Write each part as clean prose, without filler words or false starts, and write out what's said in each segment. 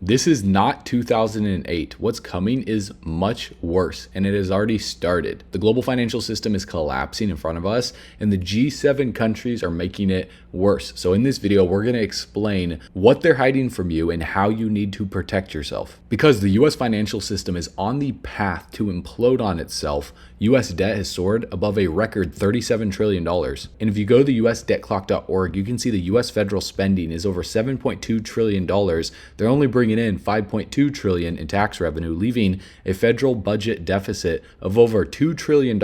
This is not 2008. What's coming is much worse, and it has already started. The global financial system is collapsing in front of us, and the G7 countries are making it worse. So in this video, we're going to explain what they're hiding from you and how you need to protect yourself. Because the US financial system is on the path to implode on itself, US debt has soared above a record $37 trillion. And if you go to the usdebtclock.org, you can see the US federal spending is over $7.2 trillion. They're only bringing in $5.2 trillion in tax revenue, leaving a federal budget deficit of over $2 trillion,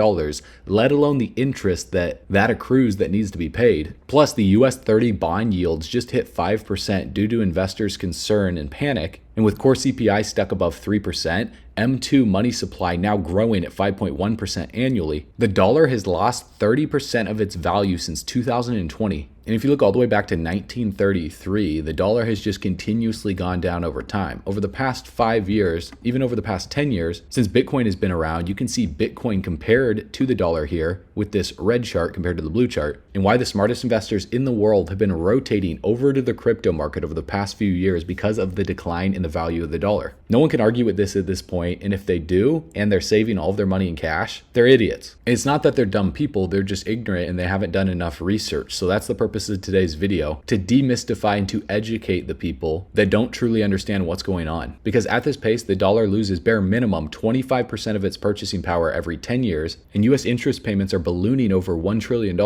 let alone the interest that accrues that needs to be paid. Plus, the US 30 bond yields just hit 5% due to investors' concern and panic. And with core CPI stuck above 3%, M2 money supply now growing at 5.1% annually, the dollar has lost 30% of its value since 2020. And if you look all the way back to 1933, the dollar has just continuously gone down over time. Over the past 5 years, even over the past 10 years, since Bitcoin has been around, you can see Bitcoin compared to the dollar here with this red chart compared to the blue chart, and why the smartest investors in the world have been rotating over to the crypto market over the past few years because of the decline in the value of the dollar. No one can argue with this at this point, and if they do, and they're saving all of their money in cash, they're idiots. And it's not that they're dumb people, they're just ignorant and they haven't done enough research. So that's the purpose of today's video, to demystify and to educate the people that don't truly understand what's going on. Because at this pace, the dollar loses bare minimum 25% of its purchasing power every 10 years, and US interest payments are ballooning over $1 trillion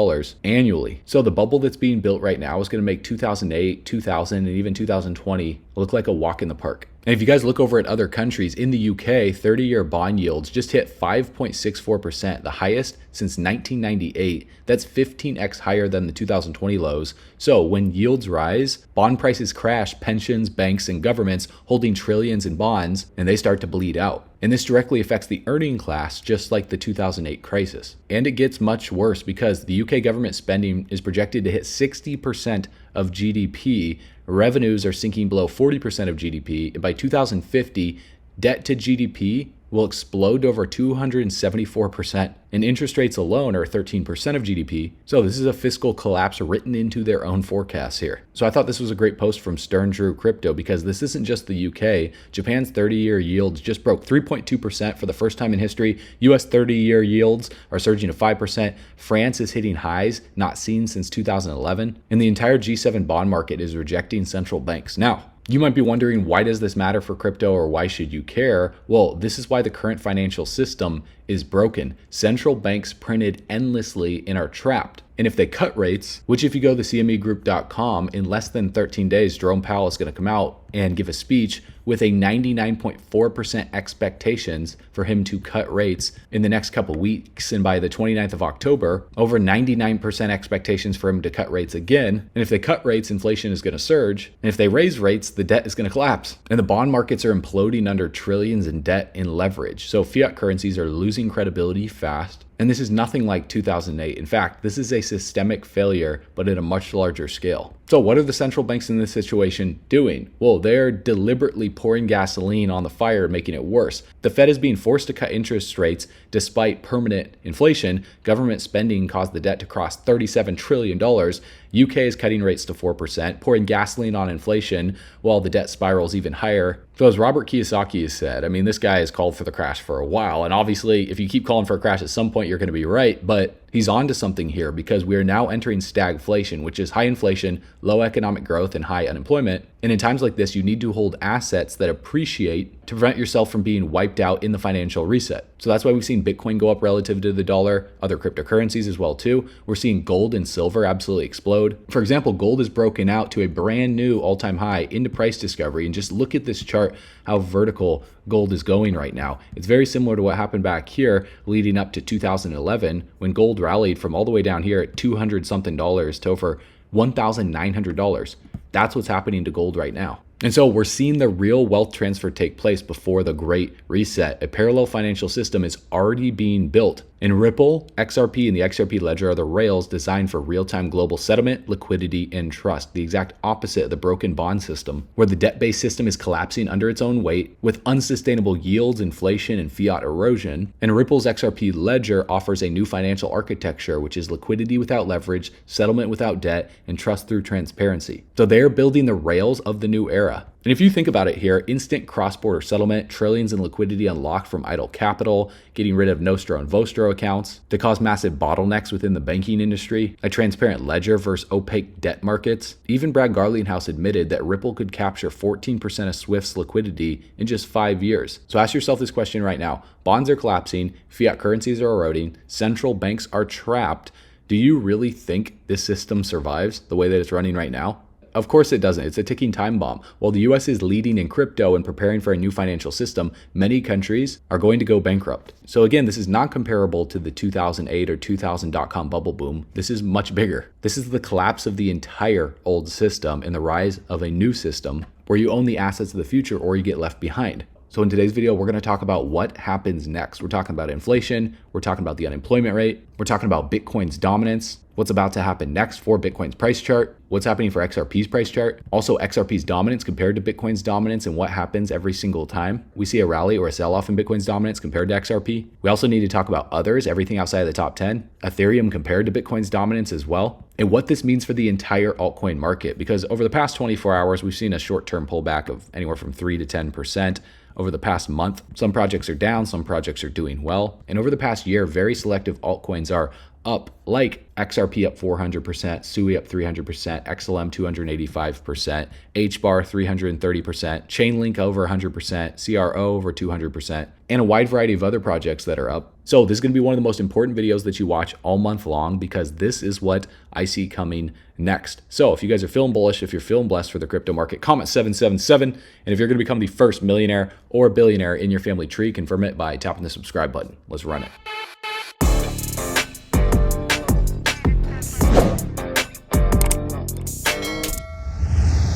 annually. So the bubble that's being built right now is going to make 2008, 2000, and even 2020 look like a walk in the park. And if you guys look over at other countries, in the UK, 30-year bond yields just hit 5.64%, the highest since 1998. That's 15x higher than the 2020 lows. So when yields rise, bond prices crash, pensions, banks, and governments holding trillions in bonds, and they start to bleed out. And this directly affects the earning class, just like the 2008 crisis. And it gets much worse because the UK government spending is projected to hit 60% of GDP. Revenues are sinking below 40% of GDP, and by 2050, debt to GDP will explode to over 274%, and interest rates alone are 13% of GDP. So this is a fiscal collapse written into their own forecasts here. So I thought this was a great post from Stern Drew Crypto, because this isn't just the UK. Japan's 30-year yields just broke 3.2% for the first time in history. US 30-year yields are surging to 5%. France is hitting highs not seen since 2011. And the entire G7 bond market is rejecting central banks. Now, you might be wondering, why does this matter for crypto, or why should you care? Well, this is why the current financial system is broken. Central banks printed endlessly and are trapped. And if they cut rates, which if you go to cmegroup.com, in less than 13 days, Jerome Powell is going to come out and give a speech with a 99.4% expectations for him to cut rates in the next couple weeks. And by the 29th of October, over 99% expectations for him to cut rates again. And if they cut rates, inflation is going to surge. And if they raise rates, the debt is going to collapse. And the bond markets are imploding under trillions in debt and leverage. So fiat currencies are losing credibility fast. And this is nothing like 2008. In fact, this is a systemic failure, but at a much larger scale. So what are the central banks in this situation doing? Well, they're deliberately pouring gasoline on the fire, making it worse. The Fed is being forced to cut interest rates despite permanent inflation. Government spending caused the debt to cross $37 trillion. UK is cutting rates to 4%, pouring gasoline on inflation while the debt spirals even higher. So as Robert Kiyosaki has said, I mean, this guy has called for the crash for a while. And obviously, if you keep calling for a crash, at some point you're going to be right. But he's on to something here, because we are now entering stagflation, which is high inflation, low economic growth, and high unemployment. And in times like this, you need to hold assets that appreciate to prevent yourself from being wiped out in the financial reset. So that's why we've seen Bitcoin go up relative to the dollar, other cryptocurrencies as well too. We're seeing gold and silver absolutely explode. For example, gold is broken out to a brand new all-time high into price discovery. And just look at this chart, how vertical gold is going right now. It's very similar to what happened back here leading up to 2011, when gold rallied from all the way down here at $200 something to over $1,900. That's what's happening to gold right now. And so we're seeing the real wealth transfer take place before the Great Reset. A parallel financial system is already being built. And Ripple, XRP, and the XRP ledger are the rails designed for real-time global settlement, liquidity, and trust, the exact opposite of the broken bond system, where the debt-based system is collapsing under its own weight with unsustainable yields, inflation, and fiat erosion. And Ripple's XRP ledger offers a new financial architecture, which is liquidity without leverage, settlement without debt, and trust through transparency. So they are building the rails of the new era. And if you think about it here, instant cross-border settlement, trillions in liquidity unlocked from idle capital, getting rid of Nostro and Vostro accounts to cause massive bottlenecks within the banking industry, a transparent ledger versus opaque debt markets. Even Brad Garlinghouse admitted that Ripple could capture 14% of Swift's liquidity in just 5 years. So ask yourself this question right now. Bonds are collapsing, fiat currencies are eroding, central banks are trapped. Do you really think this system survives the way that it's running right now? Of course it doesn't. It's a ticking time bomb. While the US is leading in crypto and preparing for a new financial system, many countries are going to go bankrupt. So again, this is not comparable to the 2008 or 2000 dot-com bubble boom. This is much bigger. This is the collapse of the entire old system and the rise of a new system where you own the assets of the future or you get left behind. So in today's video, we're going to talk about what happens next. We're talking about inflation. We're talking about the unemployment rate. We're talking about Bitcoin's dominance, what's about to happen next for Bitcoin's price chart, what's happening for XRP's price chart, also XRP's dominance compared to Bitcoin's dominance and what happens every single time we see a rally or a sell-off in Bitcoin's dominance compared to XRP. We also need to talk about others, everything outside of the top 10, Ethereum compared to Bitcoin's dominance as well, and what this means for the entire altcoin market. Because over the past 24 hours, we've seen a short-term pullback of anywhere from 3 to 10%. Over the past month, some projects are down, some projects are doing well. And over the past year, very selective altcoins are up, like XRP up 400%, SUI up 300%, XLM 285%, HBAR 330%, Chainlink over 100%, CRO over 200%, and a wide variety of other projects that are up. So this is going to be one of the most important videos that you watch all month long because this is what I see coming next. So if you guys are feeling bullish, if you're feeling blessed for the crypto market, comment 777. And if you're going to become the first millionaire or billionaire in your family tree, confirm it by tapping the subscribe button. Let's run it.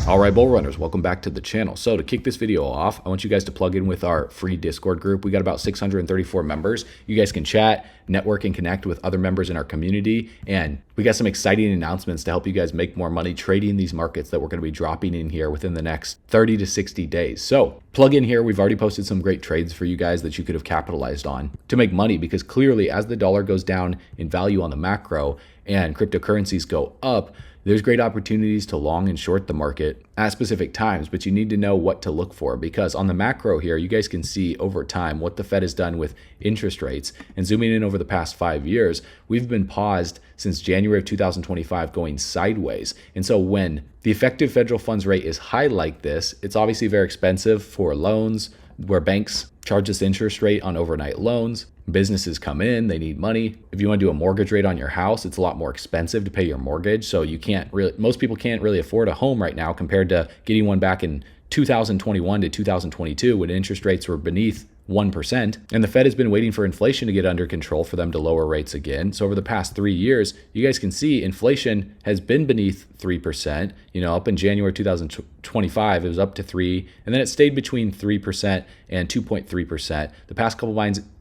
All right, bull runners, welcome back to the channel. So to kick this video off, I want you guys to plug in with our free Discord group. We got about 634 members. You guys can chat, network, and connect with other members in our community. And we got some exciting announcements to help you guys make more money trading these markets that we're going to be dropping in here within the next 30 to 60 days. So plug in here. We've already posted some great trades for you guys that you could have capitalized on to make money, because clearly as the dollar goes down in value on the macro and cryptocurrencies go up, there's great opportunities to long and short the market at specific times, but you need to know what to look for, because on the macro here, you guys can see over time what the Fed has done with interest rates. And zooming in over the past 5 years, we've been paused since January of 2025 going sideways. And so when the effective federal funds rate is high like this, it's obviously very expensive for loans where banks charge this interest rate on overnight loans. Businesses come in, they need money. If you want to do a mortgage rate on your house, it's a lot more expensive to pay your mortgage. So you can't really, most people can't really afford a home right now compared to getting one back in 2021 to 2022 when interest rates were beneath 1%. And the Fed has been waiting for inflation to get under control for them to lower rates again. So over the past 3 years, you guys can see inflation has been beneath 3%. Up in January 2025, it was up to 3%, and then it stayed between 3% and 2.3%. The past couple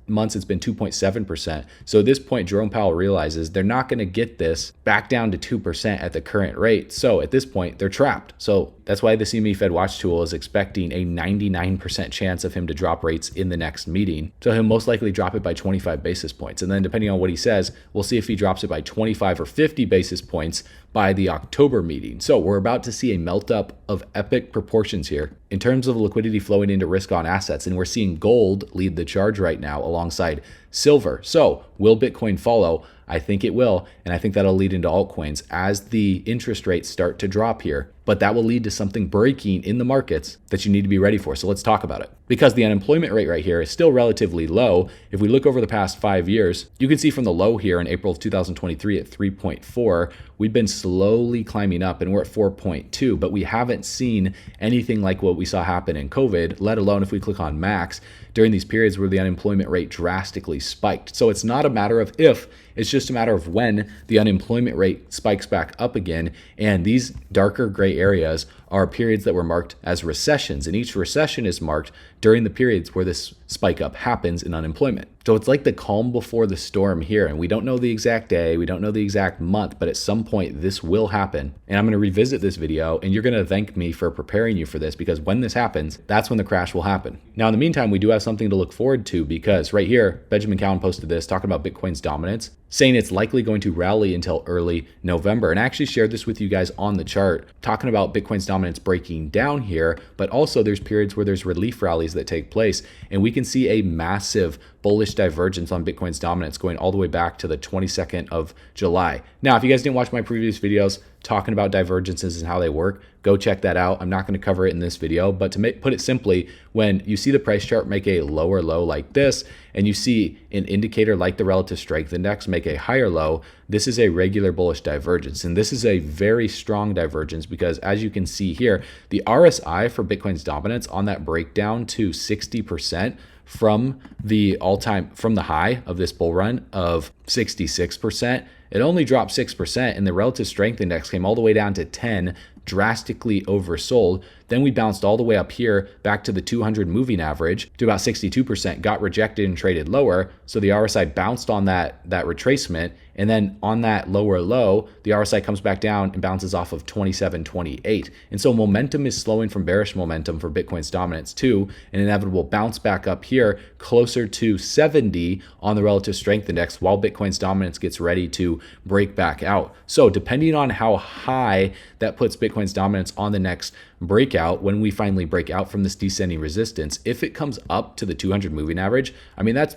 months, it's been 2.7%. So at this point, Jerome Powell realizes they're not going to get this back down to 2% at the current rate. So at this point, they're trapped. So that's why the CME Fed Watch tool is expecting a 99% chance of him to drop rates in the next meeting. So he'll most likely drop it by 25 basis points. And then depending on what he says, we'll see if he drops it by 25 or 50 basis points by the October meeting. So we're about to see a melt up of epic proportions here in terms of liquidity flowing into risk on assets. And we're seeing gold lead the charge right now alongside silver. So will Bitcoin follow? I think it will. And I think that'll lead into altcoins as the interest rates start to drop here. But that will lead to something breaking in the markets that you need to be ready for. So let's talk about it. Because the unemployment rate right here is still relatively low. If we look over the past 5 years, you can see from the low here in April of 2023 at 3.4, we've been slowly climbing up and we're at 4.2, but we haven't seen anything like what we saw happen in COVID, let alone if we click on max during these periods where the unemployment rate drastically spiked. So it's not a matter of if, it's just a matter of when the unemployment rate spikes back up again. And these darker gray areas are periods that were marked as recessions. And each recession is marked during the periods where this spike up happens in unemployment. So it's like the calm before the storm here. And we don't know the exact day, we don't know the exact month, but at some point this will happen. And I'm going to revisit this video and you're going to thank me for preparing you for this, because when this happens, that's when the crash will happen. Now, in the meantime, we do have something to look forward to, because right here, Benjamin Cowan posted this talking about Bitcoin's dominance, saying it's likely going to rally until early November. And I actually shared this with you guys on the chart, talking about Bitcoin's dominance dominance breaking down here, but also there's periods where there's relief rallies that take place, and we can see a massive bullish divergence on Bitcoin's dominance going all the way back to the 22nd of July. Now, if you guys didn't watch my previous videos talking about divergences and how they work, go check that out. I'm not going to cover it in this video, but to put it simply, when you see the price chart make a lower low like this, and you see an indicator like the relative strength index make a higher low, this is a regular bullish divergence. And this is a very strong divergence because, as you can see here, the RSI for Bitcoin's dominance on that breakdown to 60% from the high of this bull run of 66%, it only dropped 6%, and the relative strength index came all the way down to 10, drastically oversold. Then we bounced all the way up here back to the 200 moving average to about 62%, got rejected and traded lower. So the RSI bounced on that retracement. And then on that lower low, the RSI comes back down and bounces off of 27.28. And so momentum is slowing from bearish momentum for Bitcoin's dominance to an inevitable bounce back up here closer to 70 on the relative strength index while Bitcoin's dominance gets ready to break back out. So depending on how high that puts Bitcoin's dominance on the next breakout, when we finally break out from this descending resistance, if it comes up to the 200 moving average, I mean, that's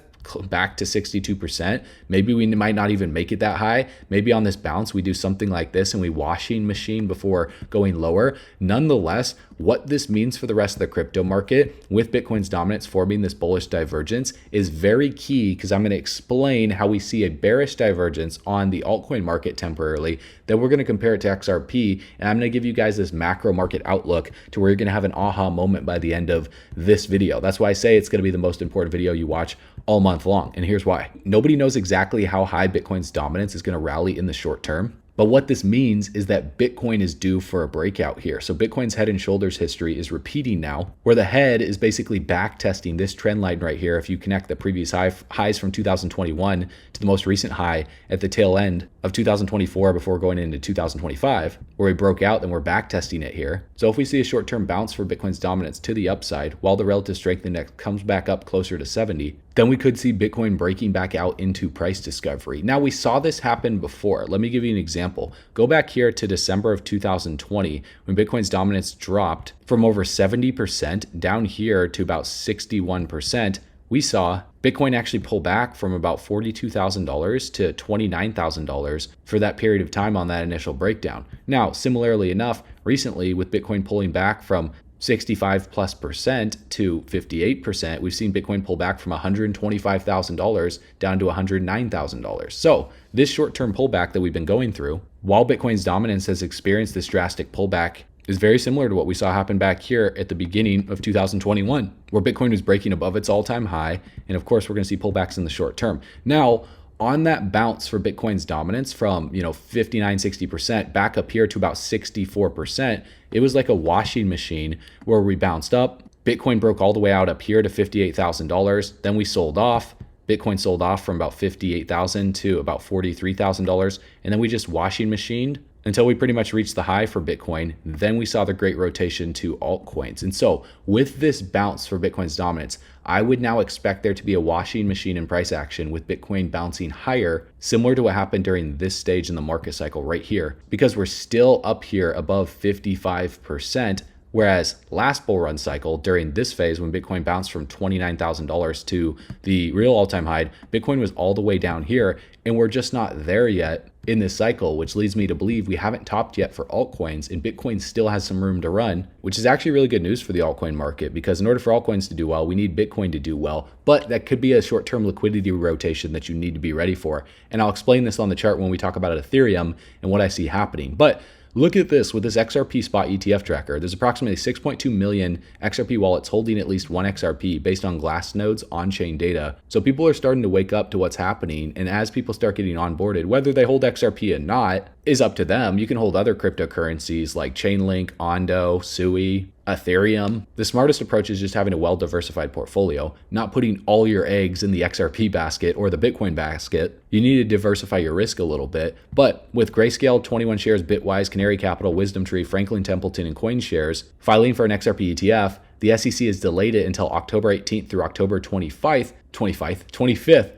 back to 62%. Maybe we might not even make it that high. Maybe on this bounce, we do something like this and we washing machine before going lower. Nonetheless, what this means for the rest of the crypto market with Bitcoin's dominance forming this bullish divergence is very key, because I'm going to explain how we see a bearish divergence on the altcoin market temporarily. Then we're going to compare it to XRP, and I'm going to give you guys this macro market outlook to where you're going to have an aha moment by the end of this video. That's why I say it's going to be the most important video you watch all month long. And here's why. Nobody knows exactly how high Bitcoin's dominance is going to rally in the short term. But what this means is that Bitcoin is due for a breakout here. So Bitcoin's head and shoulders history is repeating now, where the head is basically back testing this trend line right here. If you connect the previous highs from 2021 to the most recent high at the tail end of 2024 before going into 2025, where we broke out, then we're back testing it here. So if we see a short-term bounce for Bitcoin's dominance to the upside while the relative strength index comes back up closer to 70, then we could see Bitcoin breaking back out into price discovery. Now, we saw this happen before. Let me give you an example. Go back here to December of 2020 when Bitcoin's dominance dropped from over 70% down here to about 61%. We saw Bitcoin actually pull back from about $42,000 to $29,000 for that period of time on that initial breakdown. Now, similarly enough, recently with Bitcoin pulling back from 65+% to 58%, we've seen Bitcoin pull back from $125,000 down to $109,000. So this short-term pullback that we've been going through, while Bitcoin's dominance has experienced this drastic pullback, is very similar to what we saw happen back here at the beginning of 2021, where Bitcoin was breaking above its all-time high. And of course, we're going to see pullbacks in the short term. Now, on that bounce for Bitcoin's dominance from 59, 60% back up here to about 64%, it was like a washing machine where we bounced up. Bitcoin broke all the way out up here to $58,000. Then we sold off. Bitcoin sold off from about $58,000 to about $43,000. And then we just washing machined until we pretty much reached the high for Bitcoin. Then we saw the great rotation to altcoins. And so with this bounce for Bitcoin's dominance, I would now expect there to be a washing machine in price action with Bitcoin bouncing higher, similar to what happened during this stage in the market cycle right here, because we're still up here above 55%. Whereas last bull run cycle, during this phase when Bitcoin bounced from $29,000 to the real all-time high, Bitcoin was all the way down here, and we're just not there yet in this cycle, which leads me to believe we haven't topped yet for altcoins, and Bitcoin still has some room to run, which is actually really good news for the altcoin market, because in order for altcoins to do well, we need Bitcoin to do well. But that could be a short-term liquidity rotation that you need to be ready for. And I'll explain this on the chart when we talk about Ethereum and what I see happening. But look at this with this XRP spot ETF tracker. There's approximately 6.2 million XRP wallets holding at least one XRP based on Glassnode's on-chain data. So people are starting to wake up to what's happening. And as people start getting onboarded, whether they hold XRP or not is up to them. You can hold other cryptocurrencies like Chainlink, Ondo, Sui, Ethereum. The smartest approach is just having a well-diversified portfolio, not putting all your eggs in the XRP basket or the Bitcoin basket. You need to diversify your risk a little bit. But with Grayscale, 21 Shares, Bitwise, Canary Capital, Wisdom Tree, Franklin Templeton, and CoinShares filing for an XRP ETF, the SEC has delayed it until October 18th through October 25th.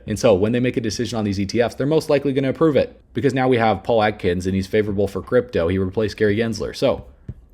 And so when they make a decision on these ETFs, they're most likely going to approve it, because now we have Paul Adkins and he's favorable for crypto. He replaced Gary Gensler. So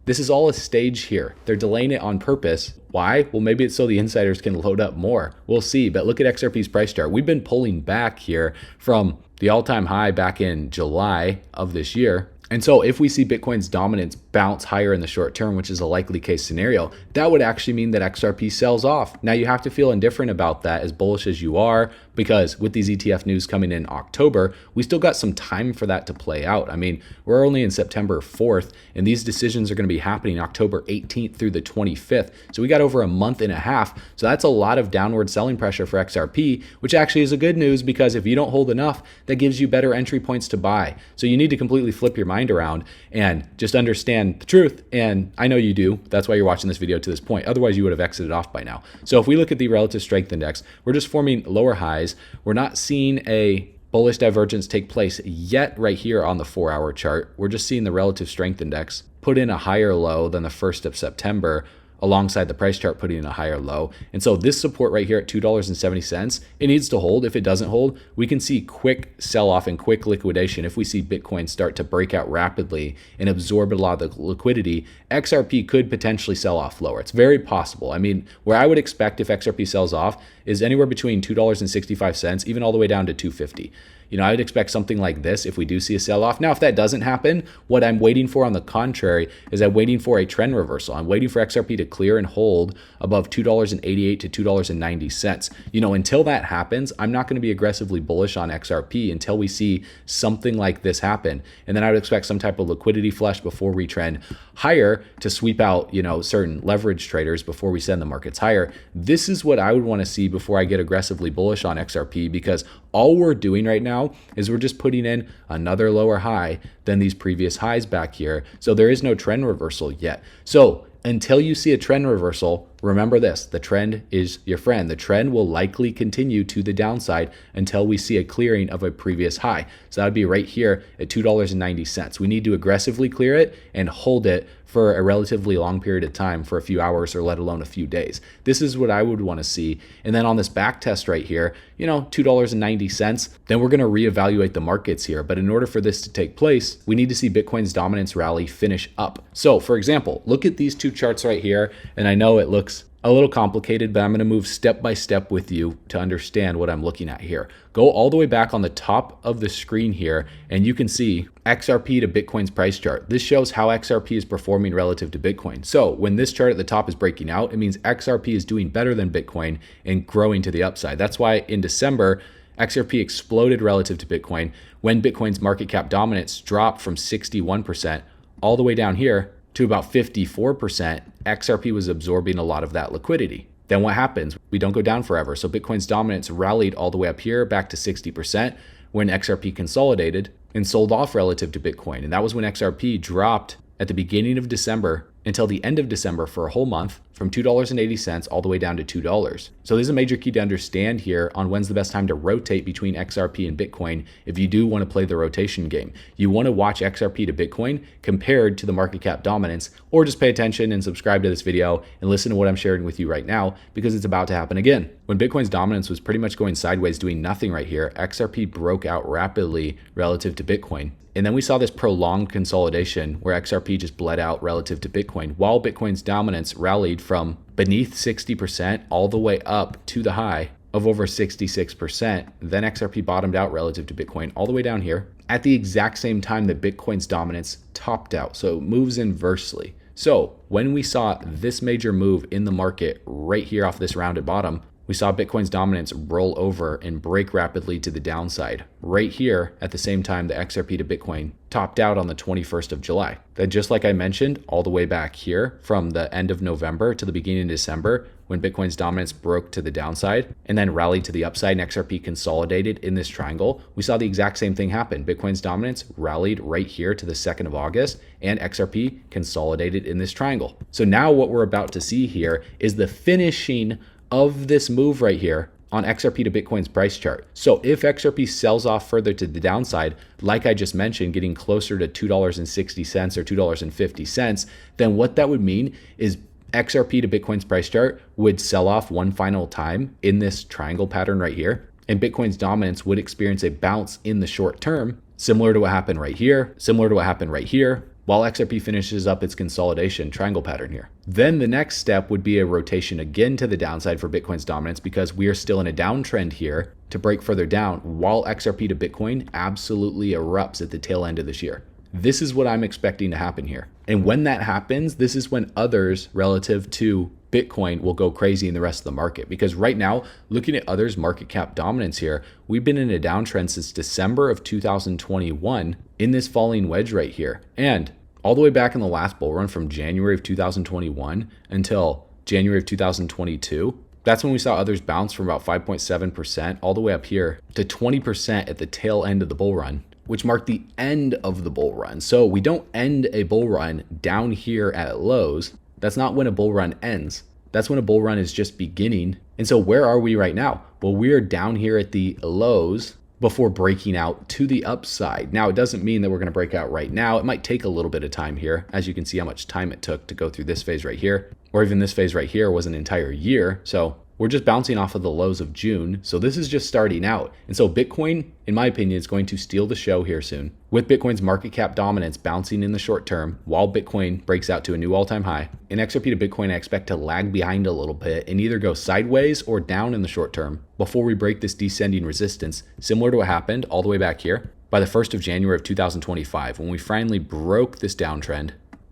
This is all a stage here. They're delaying it on purpose. Why? Well, maybe it's so the insiders can load up more. We'll see. But look at XRP's price chart. We've been pulling back here from the all-time high back in July of this year. And so if we see Bitcoin's dominance bounce higher in the short term, which is a likely case scenario, that would actually mean that XRP sells off. Now you have to feel indifferent about that, as bullish as you are, because with these ETF news coming in October, we still got some time for that to play out. I mean, we're only in September 4th, and these decisions are going to be happening October 18th through the 25th. So we got over a month and a half. So that's a lot of downward selling pressure for XRP, which actually is a good news, because if you don't hold enough, that gives you better entry points to buy. So you need to completely flip your mind around and just understand the truth. And I know you do. That's why you're watching this video to this point. Otherwise, you would have exited off by now. So if we look at the relative strength index, we're just forming lower highs. We're not seeing a bullish divergence take place yet right here on the 4-hour chart. We're just seeing the relative strength index put in a higher low than the 1st of September, alongside the price chart putting in a higher low. And so this support right here at $2.70, it needs to hold. If it doesn't hold, we can see quick sell-off and quick liquidation. If we see Bitcoin start to break out rapidly and absorb a lot of the liquidity, XRP could potentially sell off lower. It's very possible. I mean, where I would expect if XRP sells off is anywhere between $2.65, even all the way down to $2.50. I would expect something like this if we do see a sell-off. Now, if that doesn't happen, what I'm waiting for on the contrary is I'm waiting for a trend reversal. I'm waiting for XRP to clear and hold above $2.88 to $2.90. Until that happens, I'm not going to be aggressively bullish on XRP until we see something like this happen. And then I would expect some type of liquidity flush before we trend higher to sweep out, certain leverage traders before we send the markets higher. This is what I would want to see before I get aggressively bullish on XRP, because all we're doing right now is we're just putting in another lower high than these previous highs back here. So there is no trend reversal yet. So until you see a trend reversal, remember this: the trend is your friend. The trend will likely continue to the downside until we see a clearing of a previous high. So that would be right here at $2.90. We need to aggressively clear it and hold it for a relatively long period of time, for a few hours or let alone a few days. This is what I would want to see. And then on this back test right here, $2.90, then we're going to reevaluate the markets here. But in order for this to take place, we need to see Bitcoin's dominance rally finish up. So for example, look at these two charts right here. And I know it looks a little complicated, but I'm going to move step by step with you to understand what I'm looking at here. Go all the way back on the top of the screen here, and you can see XRP to Bitcoin's price chart. This shows how XRP is performing relative to Bitcoin. So when this chart at the top is breaking out, it means XRP is doing better than Bitcoin and growing to the upside. That's why in December, XRP exploded relative to Bitcoin when Bitcoin's market cap dominance dropped from 61% all the way down here to about 54%. XRP was absorbing a lot of that liquidity. Then what happens? We don't go down forever. So Bitcoin's dominance rallied all the way up here back to 60% when XRP consolidated and sold off relative to Bitcoin. And that was when XRP dropped at the beginning of December until the end of December for a whole month, from $2.80 all the way down to $2. So there's a major key to understand here on when's the best time to rotate between XRP and Bitcoin if you do want to play the rotation game. You want to watch XRP to Bitcoin compared to the market cap dominance, or just pay attention and subscribe to this video and listen to what I'm sharing with you right now, because it's about to happen again. When Bitcoin's dominance was pretty much going sideways, doing nothing right here, XRP broke out rapidly relative to Bitcoin. And then we saw this prolonged consolidation where XRP just bled out relative to Bitcoin, while Bitcoin's dominance rallied from beneath 60% all the way up to the high of over 66%. Then XRP bottomed out relative to Bitcoin all the way down here at the exact same time that Bitcoin's dominance topped out. So it moves inversely. So when we saw this major move in the market right here off this rounded bottom, we saw Bitcoin's dominance roll over and break rapidly to the downside right here at the same time the XRP to Bitcoin topped out on the 21st of July. Then, just like I mentioned, all the way back here from the end of November to the beginning of December, when Bitcoin's dominance broke to the downside and then rallied to the upside and XRP consolidated in this triangle, we saw the exact same thing happen. Bitcoin's dominance rallied right here to the 2nd of August and XRP consolidated in this triangle. So now what we're about to see here is the finishing of this move right here on XRP to Bitcoin's price chart. So if XRP sells off further to the downside, like I just mentioned, getting closer to $2.60 or $2.50, then what that would mean is XRP to Bitcoin's price chart would sell off one final time in this triangle pattern right here, and Bitcoin's dominance would experience a bounce in the short term, similar to what happened right here, similar to what happened right here, while XRP finishes up its consolidation triangle pattern here. Then the next step would be a rotation again to the downside for Bitcoin's dominance, because we are still in a downtrend here to break further down while XRP to Bitcoin absolutely erupts at the tail end of this year. This is what I'm expecting to happen here. And when that happens, this is when others relative to Bitcoin will go crazy in the rest of the market. Because right now, looking at others' market cap dominance here, we've been in a downtrend since December of 2021 in this falling wedge right here. And all the way back in the last bull run from January of 2021 until January of 2022, that's when we saw others bounce from about 5.7% all the way up here to 20% at the tail end of the bull run, which marked the end of the bull run. So we don't end a bull run down here at lows. That's not when a bull run ends. That's when a bull run is just beginning. And so where are we right now? Well, we are down here at the lows before breaking out to the upside. Now, it doesn't mean that we're going to break out right now. It might take a little bit of time here. As you can see how much time it took to go through this phase right here, or even this phase right here was an entire year. So we're just bouncing off of the lows of June. So this is just starting out. And so Bitcoin, in my opinion, is going to steal the show here soon, with Bitcoin's market cap dominance bouncing in the short term while Bitcoin breaks out to a new all-time high. In XRP to Bitcoin, I expect to lag behind a little bit and either go sideways or down in the short term before we break this descending resistance, similar to what happened all the way back here by the 1st of January of 2025, when we finally broke this downtrend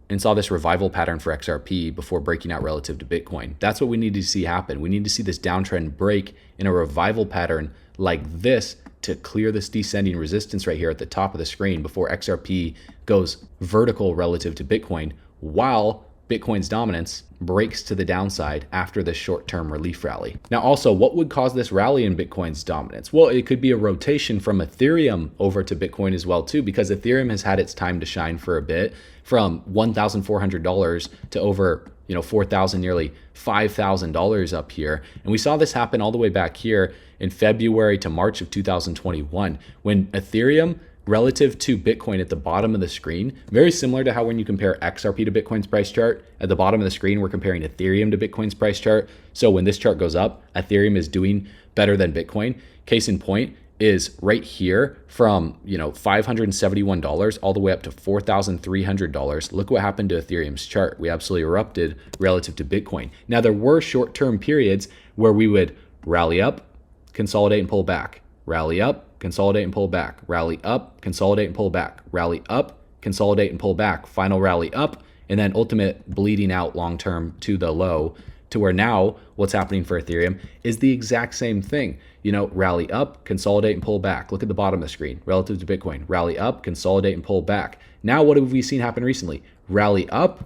and saw this revival pattern for XRP before breaking out relative to Bitcoin. That's what we need to see happen. We need to see this downtrend break in a revival pattern like this to clear this descending resistance right here at the top of the screen before XRP goes vertical relative to Bitcoin, while Bitcoin's dominance breaks to the downside after this short-term relief rally. Now, also, what would cause this rally in Bitcoin's dominance? Well, it could be a rotation from Ethereum over to Bitcoin as well, too, because Ethereum has had its time to shine for a bit, from $1,400 to over $4,000, nearly $5,000 up here. And we saw this happen all the way back here in February to March of 2021, when Ethereum relative to Bitcoin at the bottom of the screen, very similar to how when you compare XRP to Bitcoin's price chart, at the bottom of the screen, we're comparing Ethereum to Bitcoin's price chart. So when this chart goes up, Ethereum is doing better than Bitcoin. Case in point is right here from $571 all the way up to $4,300. Look what happened to Ethereum's chart. We absolutely erupted relative to Bitcoin. Now, there were short-term periods where we would rally up, consolidate and pull back, rally up, consolidate and pull back, rally up, consolidate and pull back, rally up, consolidate and pull back, final rally up, and then ultimate bleeding out long-term to the low, to where now what's happening for Ethereum is the exact same thing. Rally up, consolidate and pull back. Look at the bottom of the screen relative to Bitcoin. Rally up, consolidate and pull back. Now, what have we seen happen recently? Rally up.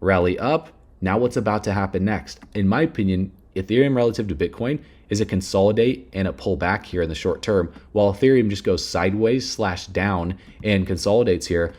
Now what's about to happen next? In my opinion, Ethereum relative to Bitcoin is a consolidate and a pull back here in the short term, while Ethereum just goes sideways / down and consolidates here,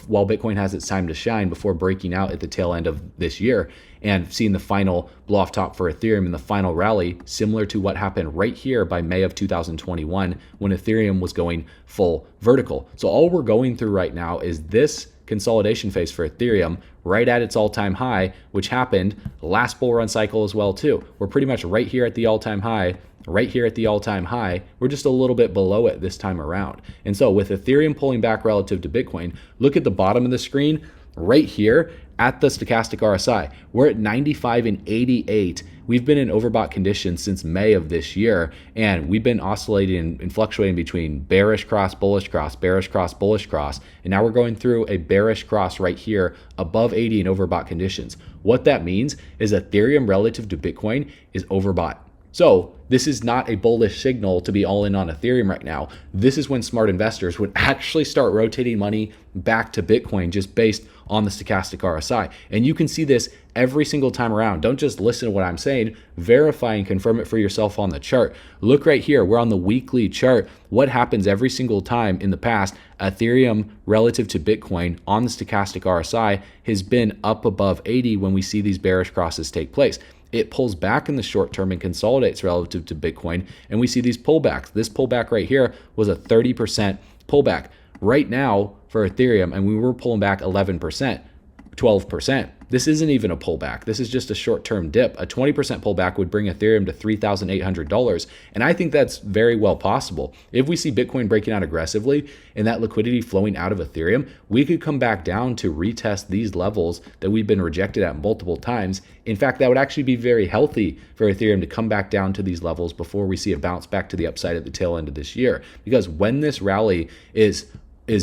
while Bitcoin has its time to shine before breaking out at the tail end of this year and seeing the final blow off top for Ethereum in the final rally, similar to what happened right here by May of 2021 when Ethereum was going full vertical. So all we're going through right now is this consolidation phase for Ethereum right at its all-time high, which happened last bull run cycle as well too. We're pretty much right here at the all-time high, right here at the all-time high. We're just a little bit below it this time around. And so with Ethereum pulling back relative to Bitcoin, look at the bottom of the screen right here at the stochastic RSI. We're at 95 and 88. We've been in overbought conditions since May of this year, and we've been oscillating and fluctuating between bearish cross, bullish cross, bearish cross, bullish cross, and now we're going through a bearish cross right here above 80 in overbought conditions. What that means is Ethereum relative to Bitcoin is overbought. So this is not a bullish signal to be all in on Ethereum right now. This is when smart investors would actually start rotating money back to Bitcoin just based on the stochastic RSI. And you can see this every single time around. Don't just listen to what I'm saying, verify and confirm it for yourself on the chart. Look right here, we're on the weekly chart. What happens every single time in the past? Ethereum relative to Bitcoin on the stochastic RSI has been up above 80 when we see these bearish crosses take place. It pulls back in the short term and consolidates relative to Bitcoin, and we see these pullbacks. This pullback right here was a 30% pullback. Right now for Ethereum, and we were pulling back 11%, 12%. this isn't even a pullback. This is just a short-term dip. A 20% pullback would bring Ethereum to $3,800. And I think that's very well possible. If we see Bitcoin breaking out aggressively and that liquidity flowing out of Ethereum, we could come back down to retest these levels that we've been rejected at multiple times. In fact, that would actually be very healthy for Ethereum to come back down to these levels before we see a bounce back to the upside at the tail end of this year. Because when this rally is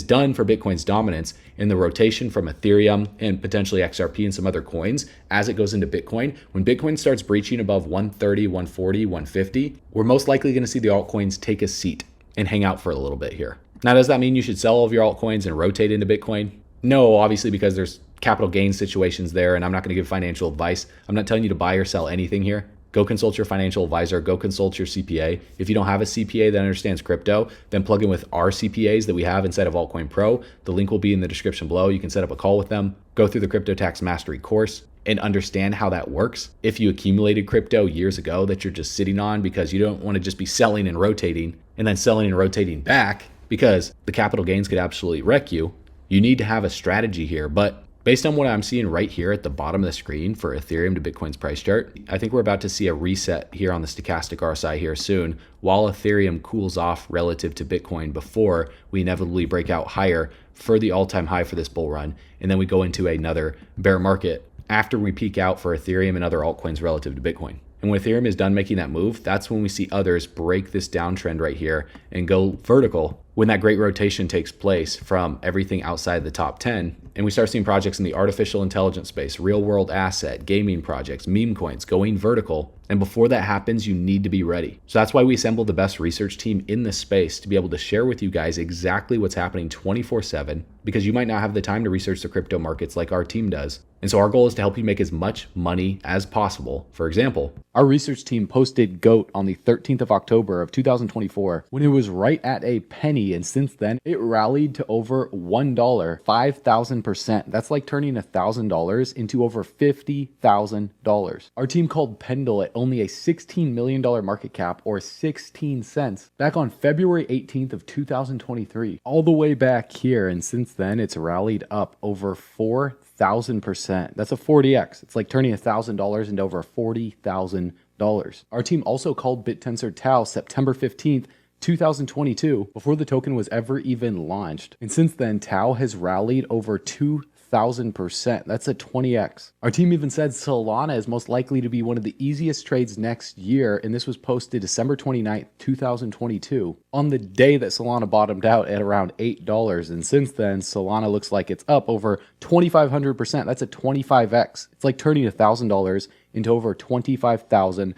done for Bitcoin's dominance in the rotation from Ethereum and potentially XRP and some other coins as it goes into Bitcoin, when Bitcoin starts breaching above 130, 140, 150, we're most likely going to see the altcoins take a seat and hang out for a little bit here. Now, does that mean you should sell all of your altcoins and rotate into Bitcoin? No, obviously, because there's capital gain situations there, and I'm not going to give financial advice. I'm not telling you to buy or sell anything here. Go consult your financial advisor, go consult your CPA. If you don't have a CPA that understands crypto, then plug in with our CPAs that we have inside of Altcoin Pro. The link will be in the description below. You can set up a call with them, go through the Crypto Tax Mastery course, and understand how that works. If you accumulated crypto years ago that you're just sitting on because you don't want to just be selling and rotating and then selling and rotating back because the capital gains could absolutely wreck you, you need to have a strategy here. But based on what I'm seeing right here at the bottom of the screen for Ethereum to Bitcoin's price chart, I think we're about to see a reset here on the stochastic RSI here soon, while Ethereum cools off relative to Bitcoin before we inevitably break out higher for the all-time high for this bull run. And then we go into another bear market after we peak out for Ethereum and other altcoins relative to Bitcoin. And when Ethereum is done making that move, that's when we see others break this downtrend right here and go vertical when that great rotation takes place from everything outside the top 10. And we start seeing projects in the artificial intelligence space, real world asset, gaming projects, meme coins going vertical. And before that happens, you need to be ready. So that's why we assembled the best research team in this space to be able to share with you guys exactly what's happening 24/7, because you might not have the time to research the crypto markets like our team does. And so our goal is to help you make as much money as possible. For example, our research team posted GOAT on the 13th of October of 2024 when it was right at a penny. And since then, it rallied to over $1, 5,000%. That's like turning $1,000 into over $50,000. Our team called Pendle at only a $16 million market cap, or 16 cents, back on February 18th of 2023, all the way back here. And since then, it's rallied up over 4,000%. That's a 40x. It's like turning $1,000 into over $40,000. Our team also called BitTensor Tau September 15th, 2022, before the token was ever even launched. And since then, Tau has rallied over 2,000%. That's a 20x. Our team even said Solana is most likely to be one of the easiest trades next year, and this was posted December 29th, 2022, on the day that Solana bottomed out at around $8. And since then, Solana looks like it's up over 2,500%. That's a 25x. It's like turning $1,000 into over $25,000.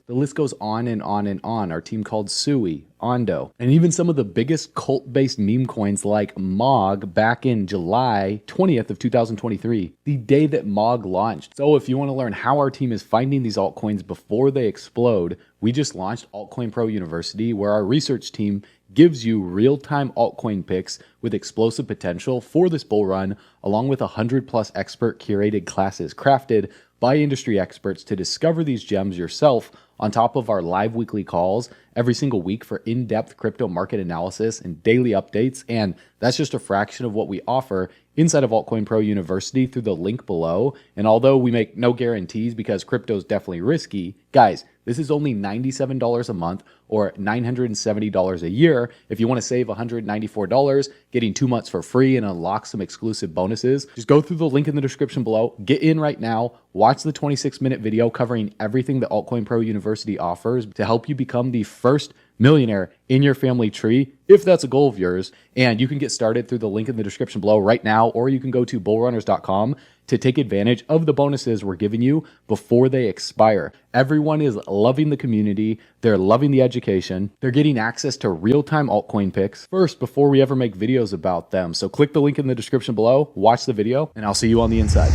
The list goes on and on and on. Our team called Sui, Ondo, and even some of the biggest cult-based meme coins like MOG back in July 20th of 2023, the day that MOG launched. So if you want to learn how our team is finding these altcoins before they explode, we just launched Altcoin Pro University, where our research team gives you real-time altcoin picks with explosive potential for this bull run, along with 100+ expert curated classes crafted by industry experts to discover these gems yourself, on top of our live weekly calls every single week for in-depth crypto market analysis and daily updates. And that's just a fraction of what we offer inside of Altcoin Pro University through the link below. And although we make no guarantees because crypto is definitely risky, guys, this is only $97 a month or $970 a year. If you want to save $194, getting 2 months for free and unlock some exclusive bonuses, just go through the link in the description below. Get in right now. Watch the 26-minute video covering everything that Altcoin Pro University offers to help you become the first millionaire in your family tree, if that's a goal of yours. And you can get started through the link in the description below right now, or you can go to bullrunners.com to take advantage of the bonuses we're giving you before they expire. Everyone is loving the community. They're loving the education. They're getting access to real-time altcoin picks first before we ever make videos about them. So click the link in the description below, watch the video, and I'll see you on the inside.